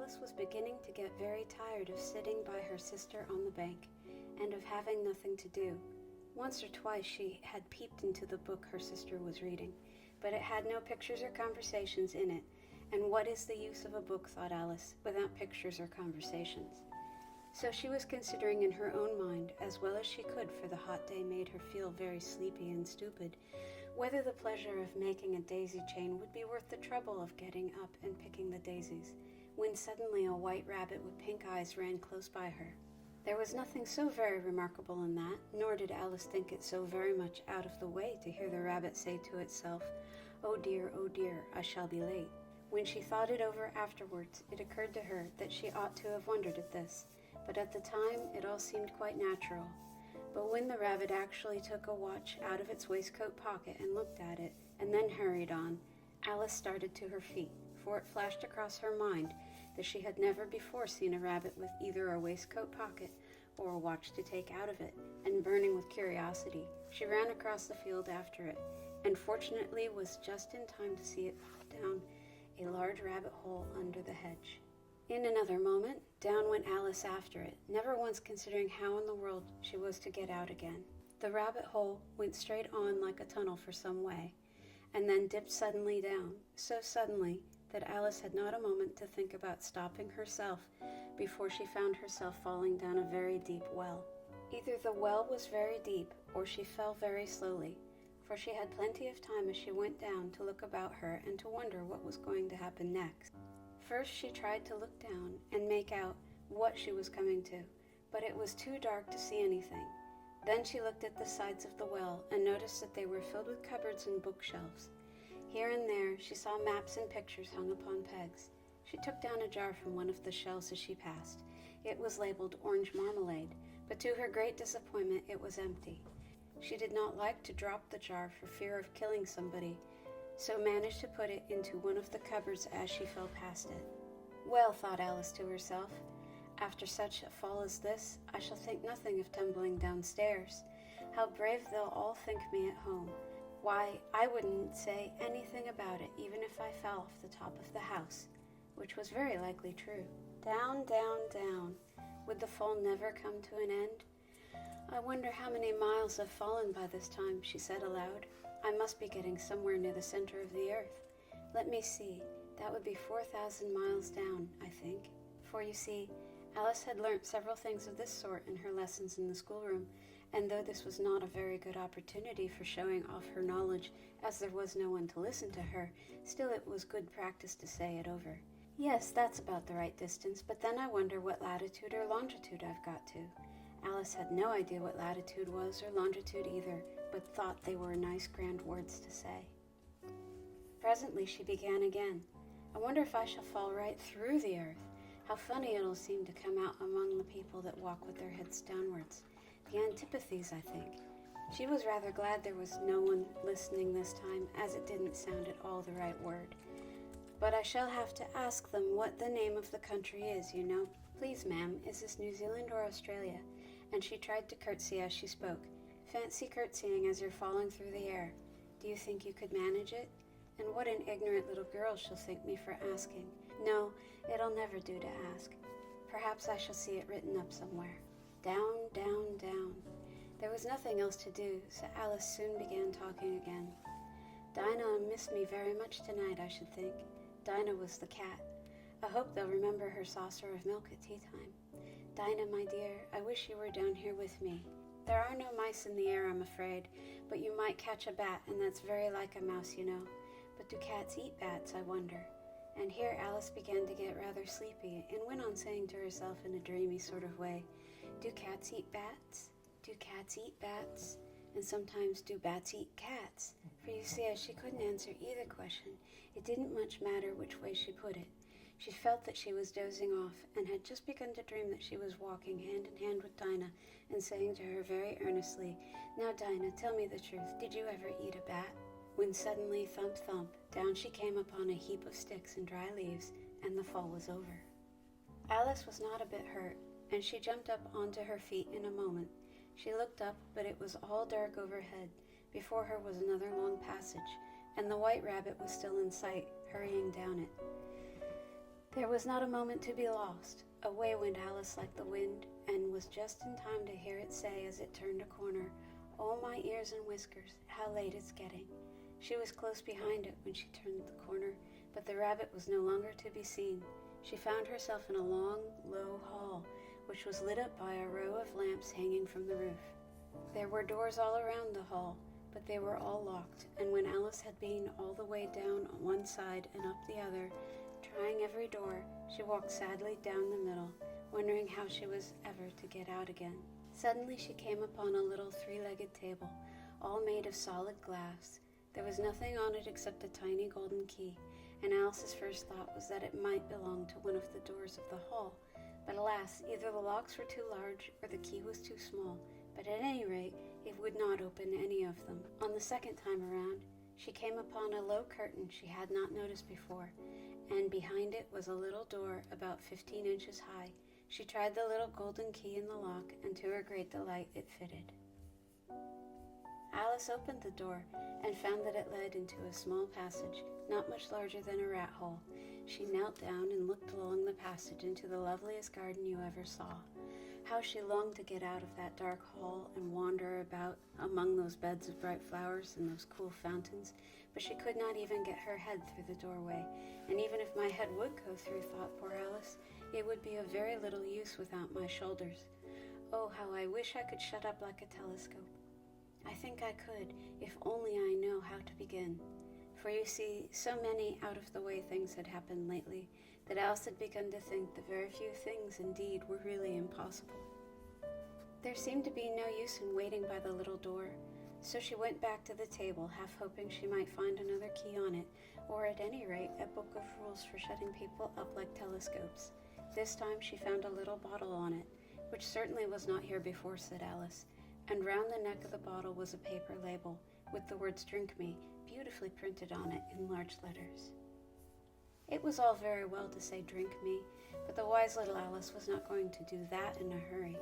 Alice was beginning to get very tired of sitting by her sister on the bank, and of having nothing to do. Once or twice she had peeped into the book her sister was reading, but it had no pictures or conversations in it, and what is the use of a book, thought Alice, without pictures or conversations? So she was considering in her own mind, as well as she could, for the hot day made her feel very sleepy and stupid, whether the pleasure of making a daisy chain would be worth the trouble of getting up and picking the daisies, when suddenly a white rabbit with pink eyes ran close by her. There was nothing so very remarkable in that, nor did Alice think it so very much out of the way to hear the rabbit say to itself, oh dear, I shall be late." When she thought it over afterwards, it occurred to her that she ought to have wondered at this, but at the time it all seemed quite natural. But when the rabbit actually took a watch out of its waistcoat pocket and looked at it, and then hurried on, Alice started to her feet, for it flashed across her mind that she had never before seen a rabbit with either a waistcoat pocket or a watch to take out of it, and burning with curiosity, she ran across the field after it, and fortunately was just in time to see it pop down a large rabbit hole under the hedge. In another moment, down went Alice after it, never once considering how in the world she was to get out again. The rabbit hole went straight on like a tunnel for some way, and then dipped suddenly down, so suddenly that Alice had not a moment to think about stopping herself before she found herself falling down a very deep well. Either the well was very deep, or she fell very slowly, for she had plenty of time as she went down to look about her and to wonder what was going to happen next. First she tried to look down and make out what she was coming to, but it was too dark to see anything. Then she looked at the sides of the well and noticed that they were filled with cupboards and bookshelves. Here and there she saw maps and pictures hung upon pegs. She took down a jar from one of the shelves as she passed. It was labeled orange marmalade, but to her great disappointment it was empty. She did not like to drop the jar for fear of killing somebody, so managed to put it into one of the cupboards as she fell past it. Well, thought Alice to herself, after such a fall as this, I shall think nothing of tumbling downstairs. How brave they'll all think me at home. Why, I wouldn't say anything about it, even if I fell off the top of the house, which was very likely true. Down, down, down. Would the fall never come to an end? I wonder how many miles I've fallen by this time, she said aloud. I must be getting somewhere near the center of the earth. Let me see, that would be 4,000 miles down, I think. For you see, Alice had learnt several things of this sort in her lessons in the schoolroom, and though this was not a very good opportunity for showing off her knowledge, as there was no one to listen to her, still it was good practice to say it over. Yes, that's about the right distance, but then I wonder what latitude or longitude I've got to. Alice had no idea what latitude was or longitude either, but thought they were nice grand words to say. Presently she began again. I wonder if I shall fall right through the earth. How funny it'll seem to come out among the people that walk with their heads downwards. The antipathies, I think. She was rather glad there was no one listening this time, as it didn't sound at all the right word. But I shall have to ask them what the name of the country is, you know. Please, ma'am, is this New Zealand or Australia? And she tried to curtsy as she spoke. Fancy curtsying as you're falling through the air. Do you think you could manage it? And what an ignorant little girl she'll think me for asking. No, it'll never do to ask. Perhaps I shall see it written up somewhere. Down, down, down. There was nothing else to do, so Alice soon began talking again. Dinah'll miss me very much tonight, I should think. Dinah was the cat. I hope they'll remember her saucer of milk at tea time. Dinah, my dear, I wish you were down here with me. There are no mice in the air, I'm afraid, but you might catch a bat, and that's very like a mouse, you know. But do cats eat bats, I wonder? And here Alice began to get rather sleepy, and went on saying to herself in a dreamy sort of way, do cats eat bats? Do cats eat bats? And sometimes do bats eat cats? For you see, as she couldn't answer either question, it didn't much matter which way she put it. She felt that she was dozing off, and had just begun to dream that she was walking hand in hand with Dinah, and saying to her very earnestly, Now, Dinah, tell me the truth, did you ever eat a bat? When suddenly, thump, thump, down she came upon a heap of sticks and dry leaves, and the fall was over. Alice was not a bit hurt, and she jumped up onto her feet in a moment. She looked up, but it was all dark overhead. Before her was another long passage, and the white rabbit was still in sight, hurrying down it. There was not a moment to be lost. Away went Alice like the wind, and was just in time to hear it say as it turned a corner, "Oh, my ears and whiskers, how late it's getting." She was close behind it when she turned the corner, but the rabbit was no longer to be seen. She found herself in a long, low hall, which was lit up by a row of lamps hanging from the roof. There were doors all around the hall, but they were all locked, and when Alice had been all the way down on one side and up the other, trying every door, she walked sadly down the middle, wondering how she was ever to get out again. Suddenly she came upon a little three-legged table, all made of solid glass. There was nothing on it except a tiny golden key, and Alice's first thought was that it might belong to one of the doors of the hall. But alas, either the locks were too large or the key was too small, but at any rate, it would not open any of them. On the second time around, she came upon a low curtain she had not noticed before, and behind it was a little door about 15 inches high. She tried the little golden key in the lock, and to her great delight it fitted. Alice opened the door and found that it led into a small passage, not much larger than a rat hole. She knelt down and looked along the passage into the loveliest garden you ever saw. How she longed to get out of that dark hall and wander about among those beds of bright flowers and those cool fountains, but she could not even get her head through the doorway, and even if my head would go through, thought poor Alice, it would be of very little use without my shoulders. Oh, how I wish I could shut up like a telescope. I think I could, if only I know how to begin. For you see, so many out-of-the-way things had happened lately that Alice had begun to think that very few things indeed were really impossible. There seemed to be no use in waiting by the little door, so she went back to the table, half hoping she might find another key on it, or at any rate a book of rules for shutting people up like telescopes. This time she found a little bottle on it, which certainly was not here before, said Alice, and round the neck of the bottle was a paper label with the words "Drink Me" beautifully printed on it in large letters. It was all very well to say "Drink me," but the wise little Alice was not going to do that in a hurry.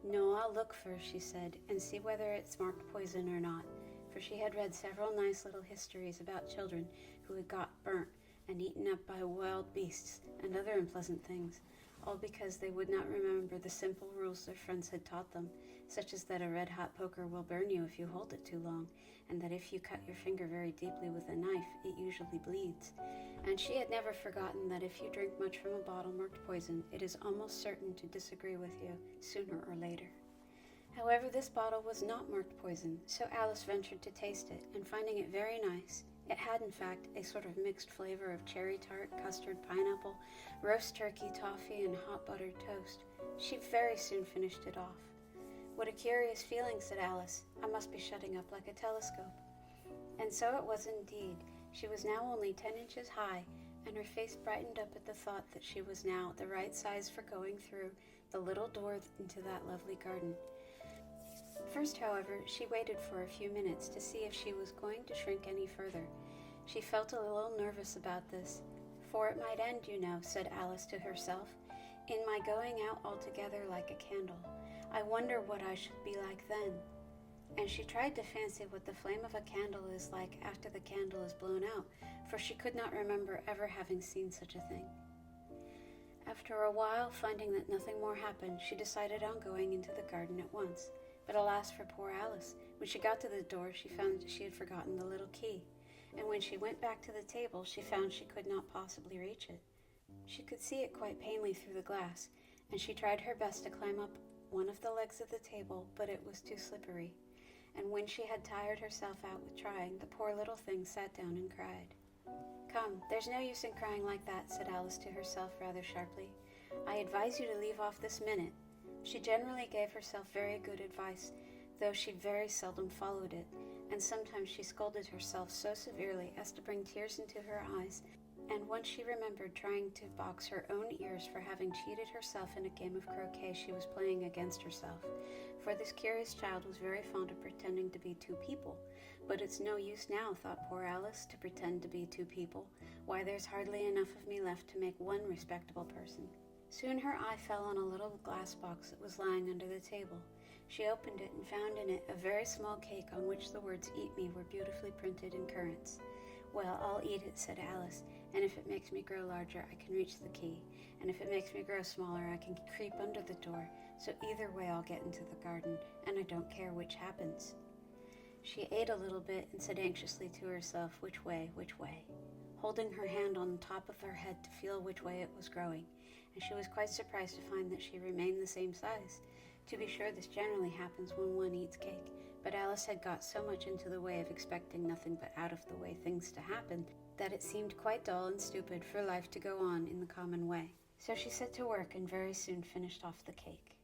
"No, I'll look first," she said, "and see whether it's marked poison or not," for she had read several nice little histories about children who had got burnt and eaten up by wild beasts and other unpleasant things, all because they would not remember the simple rules their friends had taught them, such as that a red-hot poker will burn you if you hold it too long, and that if you cut your finger very deeply with a knife, it usually bleeds. And she had never forgotten that if you drink much from a bottle marked poison, it is almost certain to disagree with you, sooner or later. However, this bottle was not marked poison, so Alice ventured to taste it, and finding it very nice, it had in fact a sort of mixed flavor of cherry tart, custard, pineapple, roast turkey, toffee, and hot buttered toast. She very soon finished it off. "What a curious feeling," said Alice. "I must be shutting up like a telescope." And so it was indeed. She was now only 10 inches high, and her face brightened up at the thought that she was now the right size for going through the little door into that lovely garden. First, however, she waited for a few minutes to see if she was going to shrink any further. She felt a little nervous about this, for it might end, you know, said Alice to herself, in my going out altogether like a candle. I wonder what I should be like then. And she tried to fancy what the flame of a candle is like after the candle is blown out, for she could not remember ever having seen such a thing. After a while, finding that nothing more happened, she decided on going into the garden at once. But alas for poor Alice, when she got to the door, she found that she had forgotten the little key, and when she went back to the table, she found she could not possibly reach it. She could see it quite plainly through the glass, and she tried her best to climb up one of the legs of the table, but it was too slippery, and when she had tired herself out with trying, the poor little thing sat down and cried. "Come, there's no use in crying like that," said Alice to herself rather sharply. "I advise you to leave off this minute." She generally gave herself very good advice, though she very seldom followed it, and sometimes she scolded herself so severely as to bring tears into her eyes, and once she remembered trying to box her own ears for having cheated herself in a game of croquet she was playing against herself, for this curious child was very fond of pretending to be two people. But it's no use now, thought poor Alice, to pretend to be two people. Why, there's hardly enough of me left to make one respectable person. Soon her eye fell on a little glass box that was lying under the table. She opened it and found in it a very small cake on which the words "Eat me" were beautifully printed in currants. "Well, I'll eat it," said Alice, and if it makes me grow larger, I can reach the key, and if it makes me grow smaller, I can creep under the door, so either way I'll get into the garden, and I don't care which happens." She ate a little bit and said anxiously to herself, which way, holding her hand on the top of her head to feel which way it was growing, and she was quite surprised to find that she remained the same size. To be sure, this generally happens when one eats cake, but Alice had got so much into the way of expecting nothing but out-of-the-way things to happen that it seemed quite dull and stupid for life to go on in the common way. So she set to work and very soon finished off the cake.